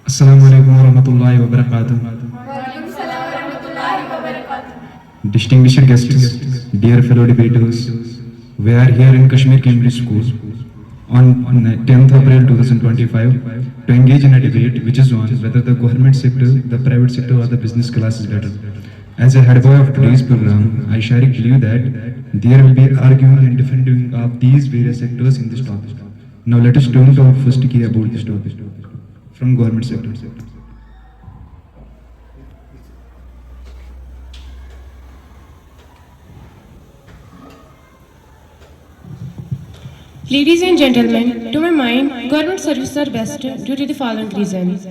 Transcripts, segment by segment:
Assalamualaikum warahmatullahi wabarakatuh. Distinguished guests, dear fellow debaters, we are here in Kashmir Cambridge School on 10th April 2025 to engage in a debate which is on whether the government sector, the private sector or the business class is better. As a head boy of today's program, I share believe that there will be arguing and defending of these various sectors in this topic. Now let us turn to our first key about this topic from government sector. Ladies and gentlemen, to my mind, government services are best due to the following reasons.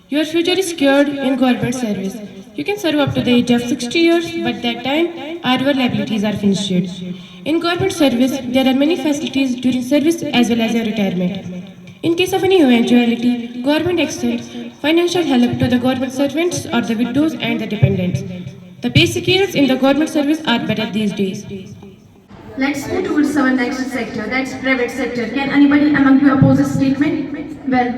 Your future is secured in government service. You can serve up to the age of 60 years, but that time, all your liabilities are finished. In government service, there are many facilities during service as well as your retirement. In case of any eventuality, government extends financial help to the government servants or the widows and the dependents. The basic years in the government service are better these days. Let's move towards our next sector, that's private sector. Can anybody among you oppose this statement? Well.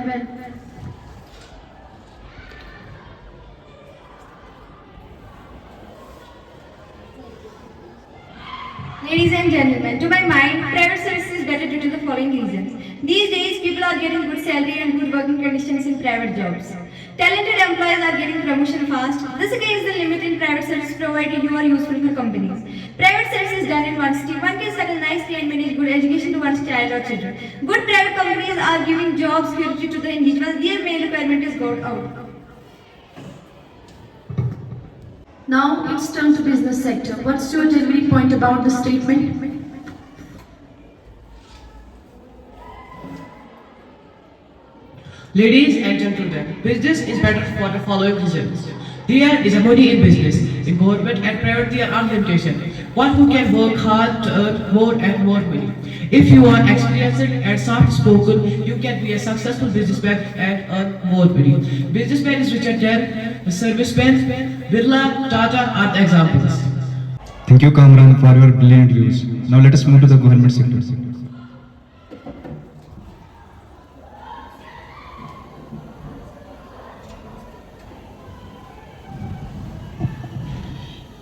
Ladies and gentlemen, to my mind, private service is better due to the following reasons. These days, people are getting good salary and good working conditions in private jobs. Talented employees are getting promotion fast. This again is the limit in private service provided you are useful for companies. Private service is done in one city. One can settle nicely and manage good education to one's child or children. Good private companies are giving job security to the individual. Their main requirement is got out. Now it's turn to business sector. What's your delivery point about the statement? Ladies and gentlemen, business is better for the following reasons. There is a money in business. In government and private there are limitations. One who can work hard to earn more and more money. If you are experienced and soft spoken, you can be a successful businessman and earn more money. Businessman is Richard Tan, serviceman, Birla, Tata are the examples. Thank you, Kamran, for your brilliant views. Now let us move to the government sector.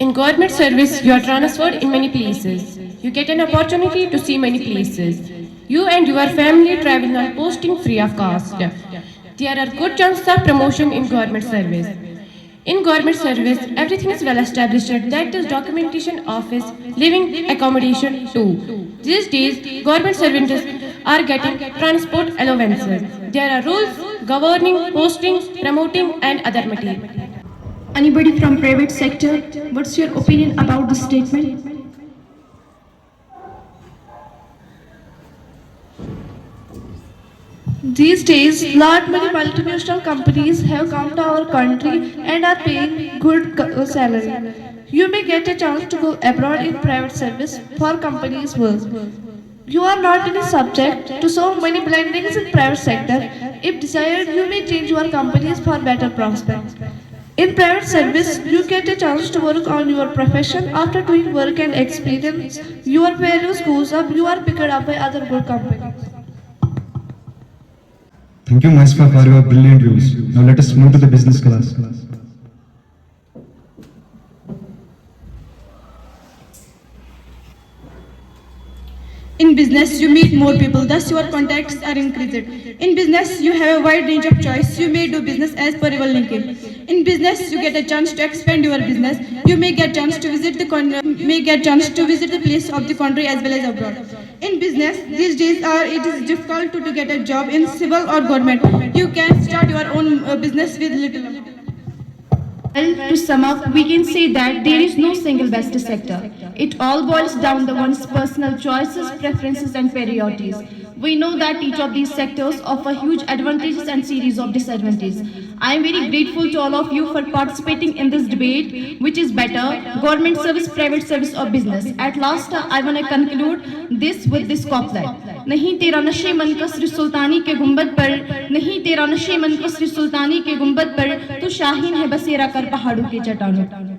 In government service, you are transferred in many places. You get an opportunity to see many places. You and your family travel on posting free of cost. There are good chances of promotion in government service. In government service, everything is well established. That is documentation, office, living, accommodation too. These days, government servants are getting transport allowances. There are rules governing posting, promoting and other material. Anybody from private sector? What's your opinion about this statement? These days, large many multinational companies have come to our country and are paying good salary. You may get a chance to go abroad in private service for companies' work. You are not really subject to so many blendings in private sector. If desired, you may change your companies for better prospects. In private service, you get a chance to work on your profession. After doing work and experience, your values goes up, you are picked up by other good companies. Thank you, Masfa, for your brilliant views. Now let us move to the business class. In business, you meet more people, thus your contacts are increased. In business, you have a wide range of choice. You may do business as per your LinkedIn. In business, you get a chance to expand your business. You may get chance to visit the place of the country as well as abroad. In business, these days it is difficult to get a job in civil or government. You can start your own business with little amount. Well, to sum up, we can say that there is no single best sector. It all boils down to one's personal choices, preferences and priorities. We know that each of these sectors offer huge advantages and series of disadvantages. I am very grateful to all of you for participating in this debate, which is better, government service, private service or business. At last, I want to conclude this with this couplet. नहीं तेरा नशे मन कसर सुल्तानी के गुंबद पर, नहीं तेरा नशे मन कसर सुल्तानी के गुंबद पर, तू शाहीन है बसेरा कर पहाड़ों के चट्टानों।